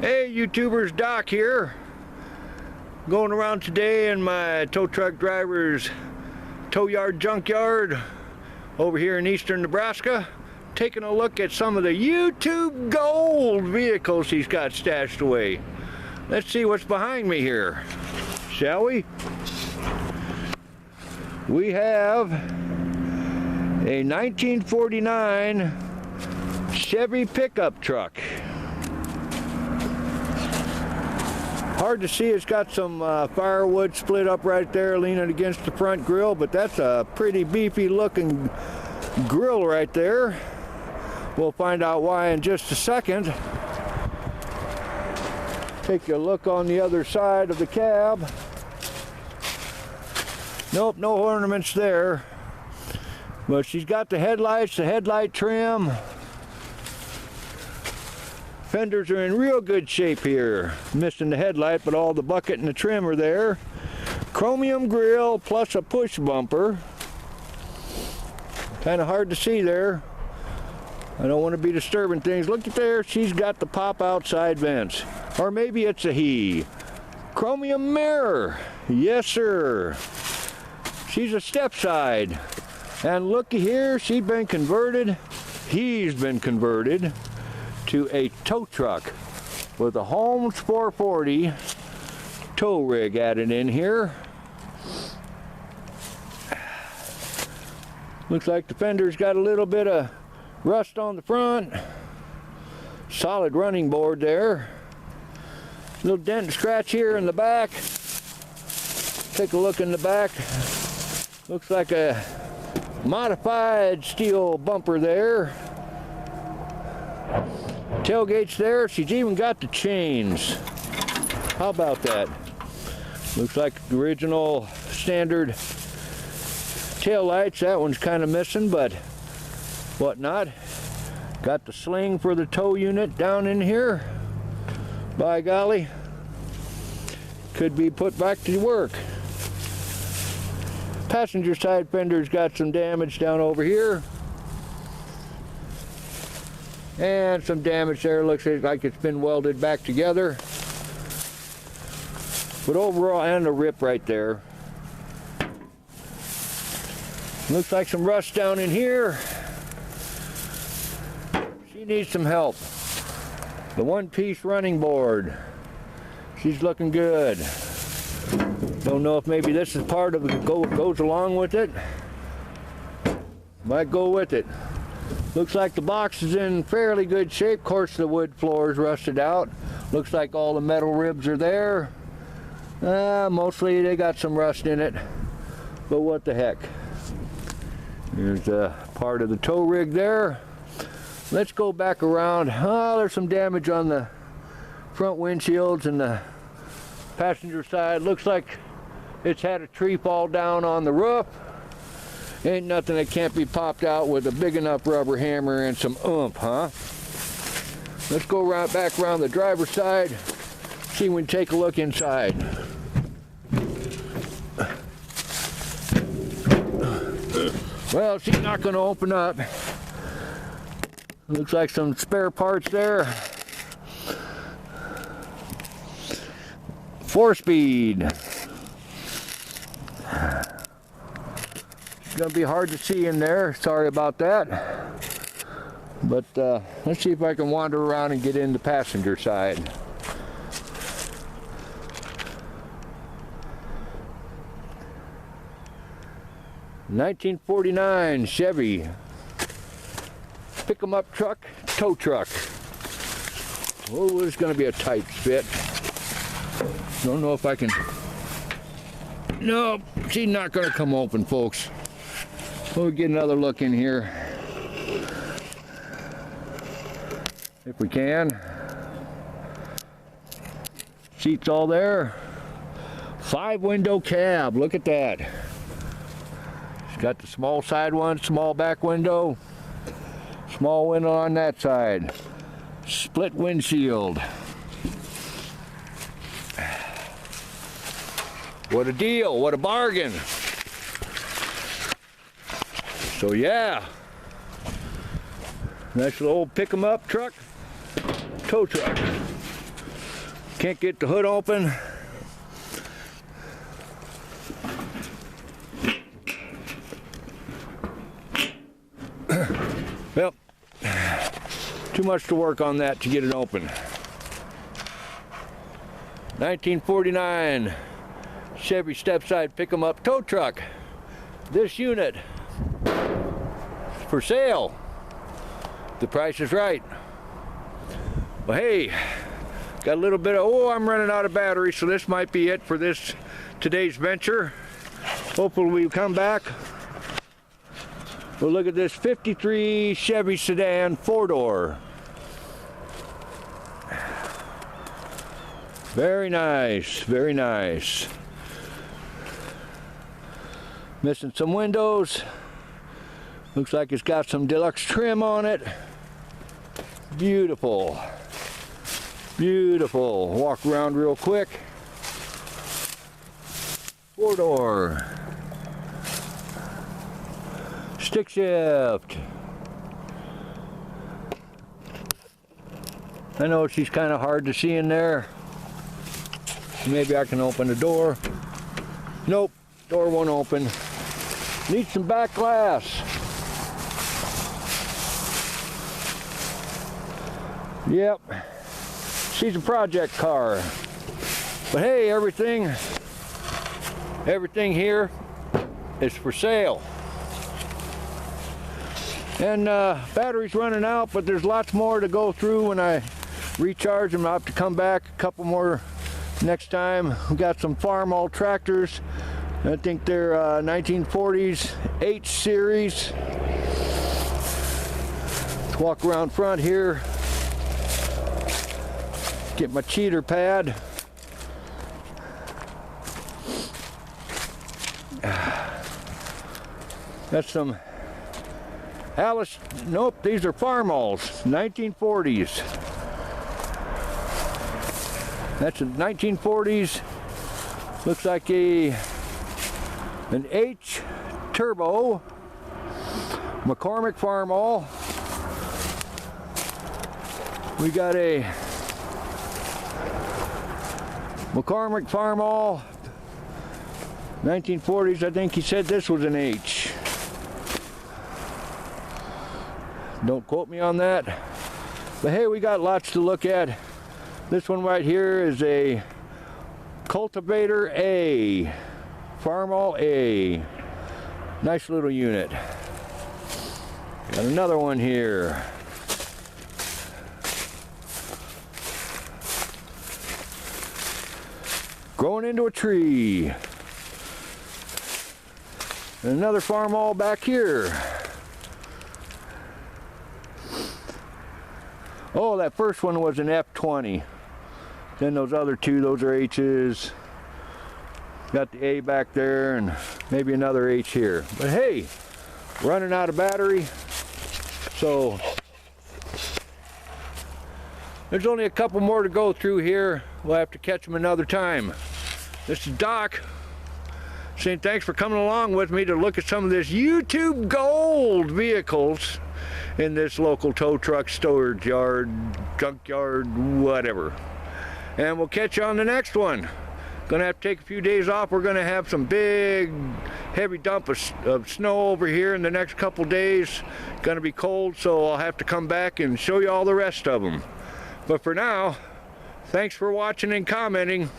Hey YouTubers, Doc here. Going around today in my tow truck driver's tow yard junkyard over here in eastern Nebraska, taking a look at some of the YouTube Gold vehicles he's got stashed away. Let's see what's behind me here, shall we? We have a 1949 Chevy pickup truck. Hard to see, it's got some firewood split up right there leaning against the front grill, but that's a pretty beefy looking grill right there. We'll find out why in just a second. Take a look on the other side of the cab. Nope, no ornaments there. But she's got the headlights, the headlight trim. Fenders are in real good shape here. Missing the headlight, but all the bucket and the trim are there. Chromium grille plus a push bumper. Kind of hard to see there. I don't want to be disturbing things. Look at there, she's got the pop out side vents. Or maybe it's a he. Chromium mirror. Yes, sir. She's a step side. And looky here, she's been converted. He's been converted to a tow truck with a Holmes 440 tow rig added in here. Looks like the fender's got a little bit of rust on the front. Solid running board there. Little dent and scratch here in the back. Take a look in the back. Looks like a modified steel bumper there. Tailgate's there. She's even got the chains. How about that? Looks like the original standard tail lights. That one's kind of missing, but whatnot. Got the sling for the tow unit down in here. By golly, could be put back to work. Passenger side fender's got some damage down over here. And some damage there. Looks like it's been welded back together. But overall, and a rip right there. Looks like some rust down in here. She needs some help. The one-piece running board. She's looking good. Don't know if maybe this is part of it goes along with it. Might go with it. Looks like the box is in fairly good shape. Of course, the wood floor is rusted out. Looks like all the metal ribs are there. Mostly they got some rust in it, but what the heck. There's a part of the tow rig there. Let's go back around. Oh, there's some damage on the front windshields and the passenger side. Looks like it's had a tree fall down on the roof. Ain't nothing that can't be popped out with a big enough rubber hammer and some oomph, huh? Let's go back around the driver's side, see when we take a look inside. Well, she's not going to open up. Looks like some spare parts there. 4-speed. It's going to be hard to see in there. Sorry about that. But let's see if I can wander around and get in the passenger side. '49 Chevy pick-em-up truck, tow truck. Oh, it's going to be a tight fit. Don't know if I can. Nope, she's not going to come open, folks. We'll get another look in here if we can. Seats all there. 5-window cab. Look at that. It's got the small side one, small back window, small window on that side. Split windshield. What a deal, what a bargain. So yeah, nice little old pick 'em up truck, tow truck. Can't get the hood open. Well, too much to work on that to get it open. 1949 Chevy step-side pick-em-up tow truck. This unit for sale. The price is right. Well, hey, got a little bit of, oh, I'm running out of battery, so this might be it for today's venture. Hopefully we come back. We'll look at this 53 Chevy Sedan 4-door. Very nice, very nice. Missing some windows. Looks like it's got some deluxe trim on it. Beautiful. Beautiful. Walk around real quick. 4-door. Stick shift. I know she's kind of hard to see in there. Maybe I can open the door. Nope, door won't open. Need some back glass. Yep, she's a project car. But hey, everything here is for sale. And battery's running out, but there's lots more to go through when I recharge them. I'll have to come back a couple more next time. We got some Farmall Tractors. I think they're 1940s H series. Let's walk around front here. Get my cheater pad. That's some Alice, nope, these are Farmalls, 1940s. That's a 1940s. Looks like an H turbo. McCormick Farmall. We got a McCormick Farmall, 1940s. I think he said this was an H. Don't quote me on that. But hey, we got lots to look at. This one right here is a Cultivator A. Farmall A. Nice little unit. Got another one here. Growing into a tree. And another Farmall back here. Oh, that first one was an F20. Then those other two, those are H's. Got the A back there and maybe another H here. But hey, running out of battery. So there's only a couple more to go through here. We'll have to catch them another time. This is Doc saying thanks for coming along with me to look at some of this YouTube Gold vehicles in this local tow truck storage yard, junkyard, whatever. And we'll catch you on the next one. Gonna have to take a few days off. We're gonna have some big heavy dump of snow over here in the next couple days. Gonna be cold, so I'll have to come back and show you all the rest of them. But for now, thanks for watching and commenting.